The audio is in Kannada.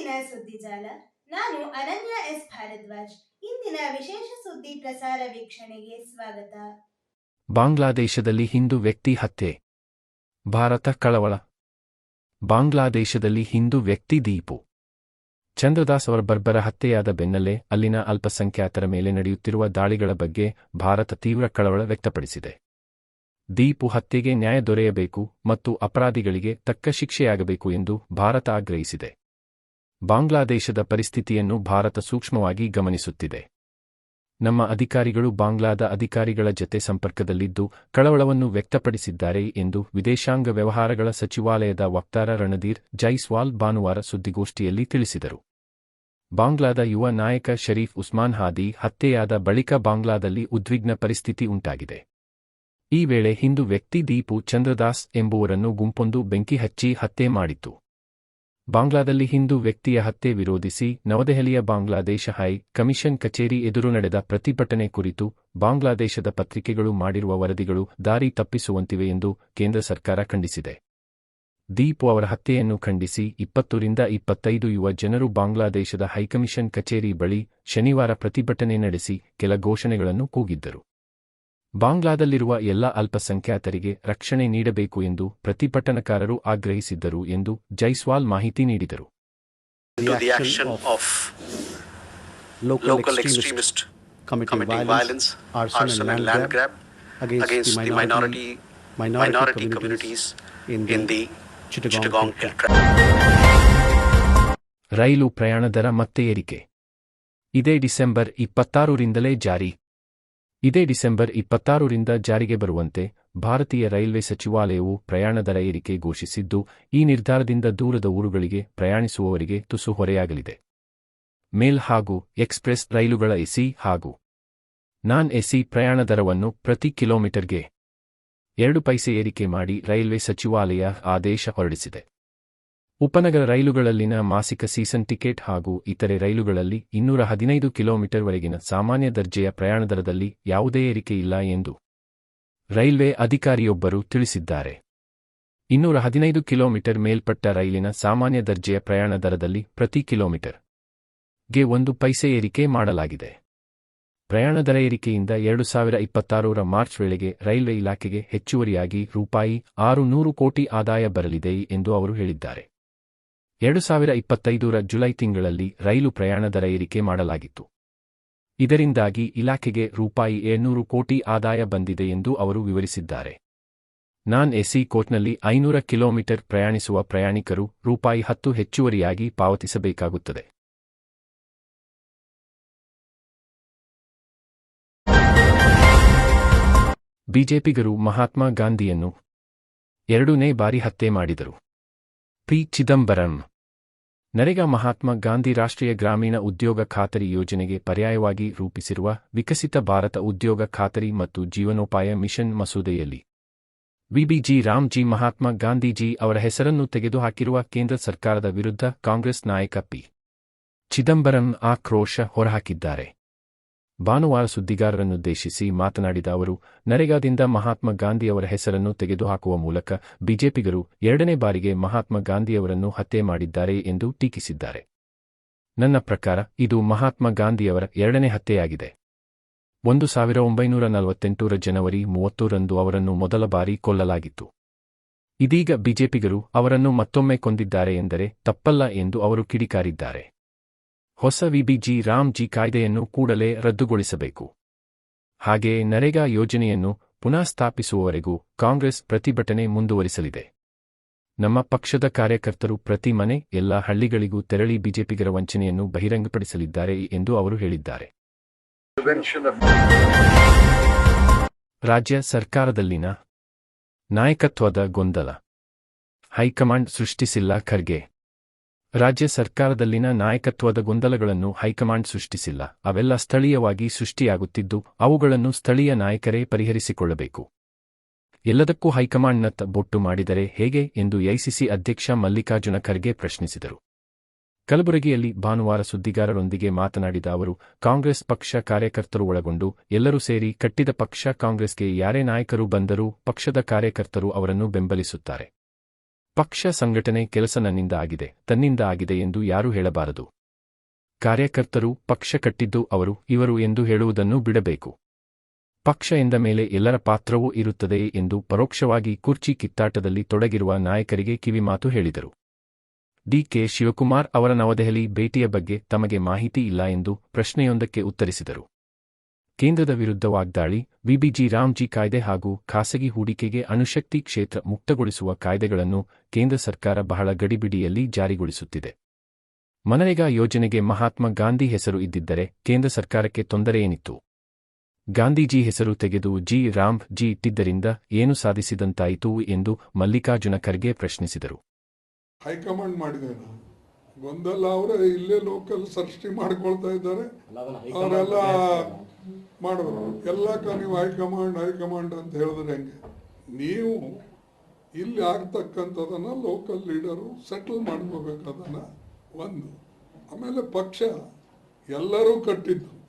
ಇಂದಿನ ಸುದ್ದಿಜಾಲ. ನಾನು ಅನನ್ಯ ಎಸ್ ಭಾರದ್ವಾಜ್. ಇಂದಿನ ವಿಶೇಷ ಸುದ್ದಿ ಪ್ರಸಾರ ವೀಕ್ಷಣೆಗೆ ಸ್ವಾಗತ. ಬಾಂಗ್ಲಾದೇಶದಲ್ಲಿ ಹಿಂದೂ ವ್ಯಕ್ತಿ ಹತ್ಯೆ. ಭಾರತ ಕಳವಳ. ಬಾಂಗ್ಲಾದೇಶದಲ್ಲಿ ಹಿಂದೂ ವ್ಯಕ್ತಿ ದೀಪು ಚಂದ್ರದಾಸ್ ಅವರ ಬರ್ಬರ ಹತ್ಯೆಯಾದ ಬೆನ್ನಲ್ಲೇ ಅಲ್ಲಿನ ಅಲ್ಪಸಂಖ್ಯಾತರ ಮೇಲೆ ನಡೆಯುತ್ತಿರುವ ದಾಳಿಗಳ ಬಗ್ಗೆ ಭಾರತ ತೀವ್ರ ಕಳವಳ ವ್ಯಕ್ತಪಡಿಸಿದೆ. ದೀಪು ಹತ್ಯೆಗೆ ನ್ಯಾಯ ದೊರೆಯಬೇಕು ಮತ್ತು ಅಪರಾಧಿಗಳಿಗೆ ತಕ್ಕ ಶಿಕ್ಷೆಯಾಗಬೇಕು ಎಂದು ಭಾರತ ಆಗ್ರಹಿಸಿದೆ. ಬಾಂಗ್ಲಾದೇಶದ ಪರಿಸ್ಥಿತಿಯನ್ನು ಭಾರತ ಸೂಕ್ಷ್ಮವಾಗಿ ಗಮನಿಸುತ್ತಿದೆ. ನಮ್ಮ ಅಧಿಕಾರಿಗಳು ಬಾಂಗ್ಲಾದ ಅಧಿಕಾರಿಗಳ ಜತೆ ಸಂಪರ್ಕದಲ್ಲಿದ್ದು ಕಳವಳವನ್ನು ವ್ಯಕ್ತಪಡಿಸಿದ್ದಾರೆ ಎಂದು ವಿದೇಶಾಂಗ ವ್ಯವಹಾರಗಳ ಸಚಿವಾಲಯದ ವಕ್ತಾರ ರಣಧೀರ್ ಜೈಸ್ವಾಲ್ ಭಾನುವಾರ ಸುದ್ದಿಗೋಷ್ಠಿಯಲ್ಲಿ ತಿಳಿಸಿದರು. ಬಾಂಗ್ಲಾದ ಯುವ ನಾಯಕ ಶರೀಫ್ ಉಸ್ಮಾನ್ ಹಾದಿ ಹತ್ಯೆಯಾದ ಬಳಿಕ ಬಾಂಗ್ಲಾದಲ್ಲಿ ಉದ್ವಿಗ್ನ ಪರಿಸ್ಥಿತಿ ಉಂಟಾಗಿದೆ. ಈ ವೇಳೆ ಹಿಂದೂ ವ್ಯಕ್ತಿ ದೀಪು ಚಂದ್ರದಾಸ್ ಎಂಬುವರನ್ನು ಗುಂಪೊಂದು ಬೆಂಕಿ ಹಚ್ಚಿ ಹತ್ಯೆ ಮಾಡಿತ್ತು. ಬಾಂಗ್ಲಾದಲ್ಲಿ ಹಿಂದೂ ವ್ಯಕ್ತಿಯ ಹತ್ಯೆ ವಿರೋಧಿಸಿ ನವದೆಹಲಿಯ ಬಾಂಗ್ಲಾದೇಶ ಹೈ ಕಮಿಷನ್ ಕಚೇರಿ ಎದುರು ನಡೆದ ಪ್ರತಿಭಟನೆ ಕುರಿತು ಬಾಂಗ್ಲಾದೇಶದ ಪತ್ರಿಕೆಗಳು ಮಾಡಿರುವ ವರದಿಗಳು ದಾರಿ ತಪ್ಪಿಸುವಂತಿವೆ ಎಂದು ಕೇಂದ್ರ ಸರ್ಕಾರ ಖಂಡಿಸಿದೆ. ದೀಪು ಅವರ ಹತ್ಯೆಯನ್ನು ಖಂಡಿಸಿ 20ರಿಂದ 25 ಯುವ ಜನರು ಬಾಂಗ್ಲಾದೇಶದ ಹೈಕಮಿಷನ್ ಕಚೇರಿ ಬಳಿ ಶನಿವಾರ ಪ್ರತಿಭಟನೆ ನಡೆಸಿ ಕೆಲ ಘೋಷಣೆಗಳನ್ನು ಕೂಗಿದ್ದರು. ಬಾಂಗ್ಲಾದಲ್ಲಿರುವ ಎಲ್ಲ ಅಲ್ಪಸಂಖ್ಯಾತರಿಗೆ ರಕ್ಷಣೆ ನೀಡಬೇಕು ಎಂದು ಪ್ರತಿಭಟನಾಕಾರರು ಆಗ್ರಹಿಸಿದ್ದರು ಎಂದು ಜೈಸ್ವಾಲ್ ಮಾಹಿತಿ ನೀಡಿದರು. The action of local extremists committing violence, arson and land grab against the minority communities in the Chittagong Hill Trap. ರೈಲು ಪ್ರಯಾಣ ದರ ಮತ್ತೆ ಏರಿಕೆ. ಇದೇ ಡಿಸೆಂಬರ್ 26ರಿಂದಲೇ ಜಾರಿ. ಇದೇ ಡಿಸೆಂಬರ್ 26ರಿಂದ ಜಾರಿಗೆ ಬರುವಂತೆ ಭಾರತೀಯ ರೈಲ್ವೆ ಸಚಿವಾಲಯವು ಪ್ರಯಾಣ ದರ ಏರಿಕೆ ಘೋಷಿಸಿದ್ದು, ಈ ನಿರ್ಧಾರದಿಂದ ದೂರದ ಊರುಗಳಿಗೆ ಪ್ರಯಾಣಿಸುವವರಿಗೆ ತುಸು ಹೊರೆಯಾಗಲಿದೆ. ಮೇಲ್ ಹಾಗೂ ಎಕ್ಸ್‌ಪ್ರೆಸ್ ರೈಲುಗಳ ಎಸಿ ಹಾಗೂ ನಾನ್ ಎಸಿ ಪ್ರಯಾಣ ದರವನ್ನು ಪ್ರತಿ ಕಿಲೋಮೀಟರ್ಗೆ 2 ಪೈಸೆ ಏರಿಕೆ ಮಾಡಿ ರೈಲ್ವೆ ಸಚಿವಾಲಯ ಆದೇಶ ಹೊರಡಿಸಿದೆ. ಉಪನಗರ ರೈಲುಗಳಲ್ಲಿನ ಮಾಸಿಕ ಸೀಸನ್ ಟಿಕೆಟ್ ಹಾಗೂ ಇತರೆ ರೈಲುಗಳಲ್ಲಿ 215 ಕಿಲೋಮೀಟರ್ವರೆಗಿನ ಸಾಮಾನ್ಯ ದರ್ಜೆಯ ಪ್ರಯಾಣ ದರದಲ್ಲಿ ಯಾವುದೇ ಏರಿಕೆ ಇಲ್ಲ ಎಂದು ರೈಲ್ವೆ ಅಧಿಕಾರಿಯೊಬ್ಬರು ತಿಳಿಸಿದ್ದಾರೆ. 215 ಕಿಲೋಮೀಟರ್ ಮೇಲ್ಪಟ್ಟ ರೈಲಿನ ಸಾಮಾನ್ಯ ದರ್ಜೆಯ ಪ್ರಯಾಣ ದರದಲ್ಲಿ ಪ್ರತಿ ಕಿಲೋಮೀಟರ್ಗೆ 1 ಪೈಸೆ ಏರಿಕೆ ಮಾಡಲಾಗಿದೆ. ಪ್ರಯಾಣ ದರ ಏರಿಕೆಯಿಂದ 2026ರ ಮಾರ್ಚ್ ವೇಳೆಗೆ ರೈಲ್ವೆ ಇಲಾಖೆಗೆ ಹೆಚ್ಚುವರಿಯಾಗಿ ₹600 ಕೋಟಿ ಆದಾಯ ಬರಲಿದೆ ಎಂದು ಅವರು ಹೇಳಿದ್ದಾರೆ. 2025ರ ಜುಲೈ ತಿಂಗಳಲ್ಲಿ ರೈಲು ಪ್ರಯಾಣ ದರ ಏರಿಕೆ ಮಾಡಲಾಗಿತ್ತು. ಇದರಿಂದಾಗಿ ಇಲಾಖೆಗೆ ₹700 ಕೋಟಿ ಆದಾಯ ಬಂದಿದೆ ಎಂದು ಅವರು ವಿವರಿಸಿದ್ದಾರೆ. ನಾನ್ ಎಸಿ ಕೋಚ್ನಲ್ಲಿ 500 ಕಿಲೋಮೀಟರ್ ಪ್ರಯಾಣಿಸುವ ಪ್ರಯಾಣಿಕರು ₹10 ಹೆಚ್ಚುವರಿಯಾಗಿ ಪಾವತಿಸಬೇಕಾಗುತ್ತದೆ. ಬಿಜೆಪಿಗರು ಮಹಾತ್ಮ ಗಾಂಧಿಯನ್ನು 2ನೇ ಬಾರಿ ಹತ್ಯೆ ಮಾಡಿದರು. ಪಿ. ಚಿದಂಬರಂ. ನರೇಗಾ ಮಹಾತ್ಮ ಗಾಂಧಿ ರಾಷ್ಟ್ರೀಯ ಗ್ರಾಮೀಣ ಉದ್ಯೋಗ ಖಾತರಿ ಯೋಜನೆಗೆ ಪರ್ಯಾಯವಾಗಿ ರೂಪಿಸಿರುವ ವಿಕಸಿತ ಭಾರತ ಉದ್ಯೋಗ ಖಾತರಿ ಮತ್ತು ಜೀವನೋಪಾಯ ಮಿಷನ್ ಮಸೂದೆಯಲ್ಲಿ ವಿಬಿಜಿ ರಾಮ್ಜಿ ಮಹಾತ್ಮ ಗಾಂಧೀಜಿ ಅವರ ಹೆಸರನ್ನು ತೆಗೆದುಹಾಕಿರುವ ಕೇಂದ್ರ ಸರ್ಕಾರದ ವಿರುದ್ಧ ಕಾಂಗ್ರೆಸ್ ನಾಯಕ ಪಿ. ಚಿದಂಬರಂ ಆಕ್ರೋಶ ಹೊರಹಾಕಿದ್ದಾರೆ. ಭಾನುವಾರ ಸುದ್ದಿಗಾರರನ್ನುದ್ದೇಶಿಸಿ ಮಾತನಾಡಿದ ಅವರು, ನರೇಗಾದಿಂದ ಮಹಾತ್ಮ ಗಾಂಧಿಯವರ ಹೆಸರನ್ನು ತೆಗೆದುಹಾಕುವ ಮೂಲಕ ಬಿಜೆಪಿಗರು 2ನೇ ಬಾರಿಗೆ ಮಹಾತ್ಮ ಗಾಂಧಿಯವರನ್ನು ಹತ್ಯೆ ಮಾಡಿದ್ದಾರೆ ಎಂದು ಟೀಕಿಸಿದ್ದಾರೆ. ನನ್ನ ಪ್ರಕಾರ ಇದು ಮಹಾತ್ಮ ಗಾಂಧಿಯವರ 2ನೇ ಹತ್ಯೆಯಾಗಿದೆ. 1948ರ ಜನವರಿ 30ರಂದು ಅವರನ್ನು ಮೊದಲ ಬಾರಿ ಕೊಲ್ಲಲಾಗಿತ್ತು. ಇದೀಗ ಬಿಜೆಪಿಗರು ಅವರನ್ನು ಮತ್ತೊಮ್ಮೆ ಕೊಂದಿದ್ದಾರೆ ಎಂದರೆ ತಪ್ಪಲ್ಲ ಎಂದು ಅವರು ಕಿಡಿಕಾರಿದ್ದಾರೆ. ಹೊಸ ವಿಬಿಜಿ ರಾಮ್ಜಿ ಕಾಯ್ದೆಯನ್ನು ಕೂಡಲೇ ರದ್ದುಗೊಳಿಸಬೇಕು. ಹಾಗೆಯೇ ನರೇಗಾ ಯೋಜನೆಯನ್ನು ಪುನಃ ಸ್ಥಾಪಿಸುವವರೆಗೂ ಕಾಂಗ್ರೆಸ್ ಪ್ರತಿಭಟನೆ ಮುಂದುವರಿಸಲಿದೆ. ನಮ್ಮ ಪಕ್ಷದ ಕಾರ್ಯಕರ್ತರು ಪ್ರತಿ ಮನೆ, ಎಲ್ಲ ಹಳ್ಳಿಗಳಿಗೂ ತೆರಳಿ ಬಿಜೆಪಿಗರ ವಂಚನೆಯನ್ನು ಬಹಿರಂಗಪಡಿಸಲಿದ್ದಾರೆ ಎಂದು ಅವರು ಹೇಳಿದ್ದಾರೆ. ರಾಜ್ಯ ಸರ್ಕಾರದಲ್ಲಿನ ನಾಯಕತ್ವದ ಗೊಂದಲ. ಹೈಕಮಾಂಡ್ ಸೃಷ್ಟಿಸಿಲ್ಲ ಖರ್ಗೆ. ರಾಜ್ಯ ಸರ್ಕಾರದಲ್ಲಿನ ನಾಯಕತ್ವದ ಗೊಂದಲಗಳನ್ನು ಹೈಕಮಾಂಡ್ ಸೃಷ್ಟಿಸಿಲ್ಲ. ಅವೆಲ್ಲ ಸ್ಥಳೀಯವಾಗಿ ಸೃಷ್ಟಿಯಾಗುತ್ತಿದ್ದು ಅವುಗಳನ್ನು ಸ್ಥಳೀಯ ನಾಯಕರೇ ಪರಿಹರಿಸಿಕೊಳ್ಳಬೇಕು. ಎಲ್ಲದಕ್ಕೂ ಹೈಕಮಾಂಡ್ನತ್ತ ಬೊಟ್ಟು ಮಾಡಿದರೆ ಹೇಗೆ ಎಂದು ಎಐಸಿಸಿ ಅಧ್ಯಕ್ಷ ಮಲ್ಲಿಕಾರ್ಜುನ ಖರ್ಗೆ ಪ್ರಶ್ನಿಸಿದರು. ಕಲಬುರಗಿಯಲ್ಲಿ ಭಾನುವಾರ ಸುದ್ದಿಗಾರರೊಂದಿಗೆ ಮಾತನಾಡಿದ ಅವರು, ಕಾಂಗ್ರೆಸ್ ಪಕ್ಷ ಕಾರ್ಯಕರ್ತರು ಒಳಗೊಂಡು ಎಲ್ಲರೂ ಸೇರಿ ಕಟ್ಟಿದ ಪಕ್ಷ ಕಾಂಗ್ರೆಸ್ಗೆ ಯಾರೇ ನಾಯಕರು ಬಂದರೂ ಪಕ್ಷದ ಕಾರ್ಯಕರ್ತರು ಅವರನ್ನು ಬೆಂಬಲಿಸುತ್ತಾರೆ. ಪಕ್ಷ ಸಂಘಟನೆ ಕೆಲಸ ನನ್ನಿಂದ ಆಗಿದೆ, ತನ್ನಿಂದ ಆಗಿದೆ ಎಂದು ಯಾರೂ ಹೇಳಬಾರದು. ಕಾರ್ಯಕರ್ತರು ಪಕ್ಷ ಕಟ್ಟಿದ್ದು ಅವರು, ಇವರು ಎಂದು ಹೇಳುವುದನ್ನು ಬಿಡಬೇಕು. ಪಕ್ಷ ಎಂದ ಮೇಲೆ ಎಲ್ಲರ ಪಾತ್ರವೂ ಇರುತ್ತದೆ ಎಂದು ಪರೋಕ್ಷವಾಗಿ ಕುರ್ಚಿ ಕಿತ್ತಾಟದಲ್ಲಿ ತೊಡಗಿರುವ ನಾಯಕರಿಗೆ ಕಿವಿಮಾತು ಹೇಳಿದರು. ಡಿ.ಕೆ. ಶಿವಕುಮಾರ್ ಅವರ ನವದೆಹಲಿ ಭೇಟಿಯ ಬಗ್ಗೆ ತಮಗೆ ಮಾಹಿತಿ ಇಲ್ಲ ಎಂದು ಪ್ರಶ್ನೆಯೊಂದಕ್ಕೆ ಉತ್ತರಿಸಿದರು. ಕೇಂದ್ರದ ವಿರುದ್ಧ ವಾಗ್ದಾಳಿ, ವಿಬಿಜಿ ರಾಮ್ಜಿ ಕಾಯ್ದೆ ಹಾಗೂ ಖಾಸಗಿ ಹೂಡಿಕೆಗೆ ಅಣುಶಕ್ತಿ ಕ್ಷೇತ್ರ ಮುಕ್ತಗೊಳಿಸುವ ಕಾಯ್ದೆಗಳನ್ನು ಕೇಂದ್ರ ಸರ್ಕಾರ ಬಹಳ ಗಡಿಬಿಡಿಯಲ್ಲಿ ಜಾರಿಗೊಳಿಸುತ್ತಿದೆ. ಮನರೇಗಾ ಯೋಜನೆಗೆ ಮಹಾತ್ಮ ಗಾಂಧಿ ಹೆಸರು ಇದ್ದಿದ್ದರೆ ಕೇಂದ್ರ ಸರ್ಕಾರಕ್ಕೆ ತೊಂದರೆಯೇನಿತ್ತು? ಗಾಂಧೀಜಿ ಹೆಸರು ತೆಗೆದು ರಾಮ್ ಜಿ ಇಟ್ಟಿದ್ದರಿಂದ ಏನು ಸಾಧಿಸಿದಂತಾಯಿತು ಎಂದು ಮಲ್ಲಿಕಾರ್ಜುನ ಖರ್ಗೆ ಪ್ರಶ್ನಿಸಿದರು. ಹೈಕಮಾಂಡ್ ಮಾಡಿದ್ದೇನೆ ಗೊಂದಲ, ಅವರೇ ಇಲ್ಲೇ ಲೋಕಲ್ ಸೃಷ್ಟಿ ಮಾಡ್ಕೊಳ್ತಾ ಇದ್ದಾರೆ. ಅವರೆಲ್ಲ ಮಾಡಬೇಕು ಎಲ್ಲಕ್ಕ ನೀವು ಹೈಕಮಾಂಡ್ ಅಂತ ಹೇಳಿದ್ರೆ ಹೆಂಗೆ? ನೀವು ಇಲ್ಲಿ ಆಗ್ತಕ್ಕಂಥದನ್ನ ಲೋಕಲ್ ಲೀಡರು ಸೆಟಲ್ ಮಾಡ್ಕೋಬೇಕು. ಅದನ್ನ ಒಂದು. ಆಮೇಲೆ ಪಕ್ಷ ಎಲ್ಲರೂ ಕಟ್ಟಿದ್ದು